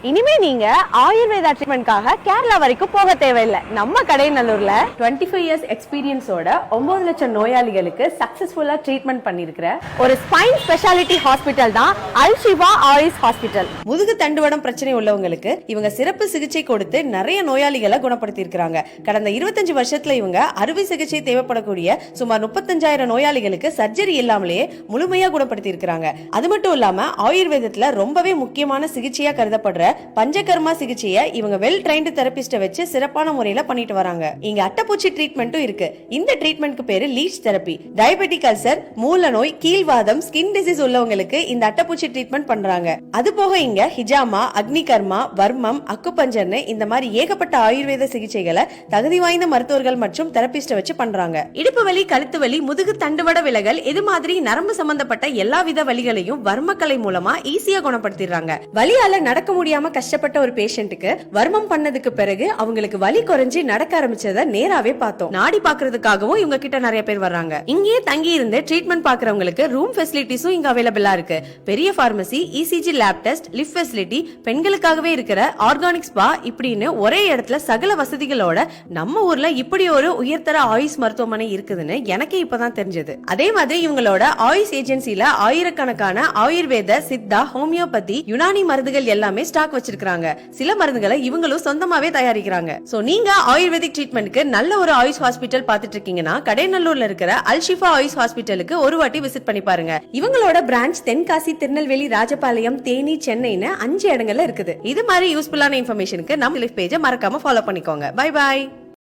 இனிமே நீங்க ஆயுர்வேதா ட்ரீட்மெண்ட்காக கேரளா வரைக்கும் போக தேவையில்லை. நம்ம கடைநல்லூர்ல 25 இயர்ஸ் எக்ஸ்பீரியன்ஸோட 9 லட்சம் நோயாளிகளுக்கு சக்சஸ்ஃபுல்லா ட்ரீட்மெண்ட் பண்ணிருக்கிற ஒரு ஸ்பைன் ஸ்பெஷாலிட்டி ஹாஸ்பிட்டல் தான் அல் ஷிஃபா ஆயுஷ் ஹாஸ்பிட்டல். முதுகு தண்டுவடம் பிரச்சனை உள்ளவங்களுக்கு இவங்க சிறப்பு சிகிச்சை கொடுத்து நிறைய நோயாளிகளை குணப்படுத்தி இருக்காங்க. கடந்த 25 வருஷத்துல இவங்க அறுவை சிகிச்சை தேவைப்படக்கூடிய சுமார் 35,000 நோயாளிகளுக்கு சர்ஜரி இல்லாமலேயே முழுமையா குணப்படுத்தி இருக்காங்க. அது மட்டும் இல்லாம ஆயுர்வேதத்துல ரொம்பவே முக்கியமான சிகிச்சையா கருதப்படுற பஞ்சகர்மா சிகிச்சையை இவங்க வெல் ட்ரைன்டு தெரபிஸ்ட வச்சு சிறப்பான முறையில பண்ணிட்டு வராங்க. இங்க அட்டப்பூச்சி ட்ரீட்மெண்ட்டும் இருக்கு. இந்த ட்ரீட்மெண்ட்க்கு பேரு லீச் தெரபி. டயபெட்டிக் அல்சர், மூல நோய், கீழ்வாதம், ஸ்கின் டிசீஸ் உள்ளவங்களுக்கு இந்த அட்டப்பூச்சி ட்ரீட்மெண்ட் பண்றாங்க. அது போக இங்க ஹிஜாமா, அக்னி கர்மா, வர்மம், அக்குபஞ்சர்னு இந்த மாதிரி ஏகப்பட்ட ஆயுர்வேத சிகிச்சைகளை தகுதி வாய்ந்த மருத்துவர்கள் மற்றும் தெரபிஸ்ட வச்சு பண்றாங்க. இடுப்பு வலி, கழுத்து வலி, முதுகு தண்டுவட விலகல், இது மாதிரி நரம்பு சம்பந்தப்பட்ட எல்லா வித வலிகளையும் வர்மக்கலை மூலமா ஈஸியா குணப்படுத்திடுறாங்க. வலியால நடக்க முடியாம கஷ்டப்பட்ட ஒரு பேஷண்ட்டுக்கு வர்மம் பண்ணதுக்கு பிறகு அவங்களுக்கு வலி குறைஞ்சு நடக்க ஆரம்பிச்சத நேராவே பார்த்தோம். நாடி பாக்குறதுக்காகவும் இவங்க கிட்ட நிறைய பேர் வர்றாங்க. இங்கேயே தங்கி இருந்து ட்ரீட்மெண்ட் பாக்குறவங்களுக்கு ரூம் ஃபெசிலிட்டிஸும் இங்க அவைலபிளா இருக்கு. பெரிய pharmacy, ECG lab test, lift facility, பெண்களுக்காகவே இருக்கிற ஆர்கானிக் ஸ்பா, இப்படின்னு ஒரே இடத்துல சகல வசதிகளோட நம்ம ஊர்ல இப்படி ஒரு உயர்தர ஆயுஷ் மருத்துவமனை இருக்குதுன்னு எனக்கே இப்பதான் தெரிஞ்சது. அதே மாதிரி இவங்களோட ஆயுஷ் ஏஜென்சில ஆயிரக்கணக்கான ஆயுர்வேத, சித்தா, ஹோமியோபதி, யுனானி மருந்துகள் எல்லாமே ஸ்டாக் வச்சிருக்காங்க. சில மருந்துகளை இவங்களும் சொந்தமாவே தயாரிக்கிறாங்க. சோ நீங்க ஆயுர்வேதிக் ட்ரீட்மெண்ட்க்கு நல்ல ஒரு ஆயுஷ் ஹாஸ்பிட்டல் பாத்துட்டு இருக்கீங்கன்னா கடைநல்லூர்ல இருக்கிற அல் ஷிஃபா ஆயுஷ் ஹாஸ்பிட்டலுக்கு ஒரு வாட்டி விசிட் பண்ணி பாருங்க. இவங்களோட பிரான்ச் தென்காசி, திருநெல்வேலி, ராஜபாளையம், தேனி, சென்னைன்னு 5 இடங்கள்ல இருக்குது. இது மாதிரி யூஸ்ஃபுல்லான இன்ஃபர்மேஷனுக்கு நம்ம லிஃப்ட் பேஜை மறக்காம ஃபாலோ பண்ணிக்கோங்க. Bye bye.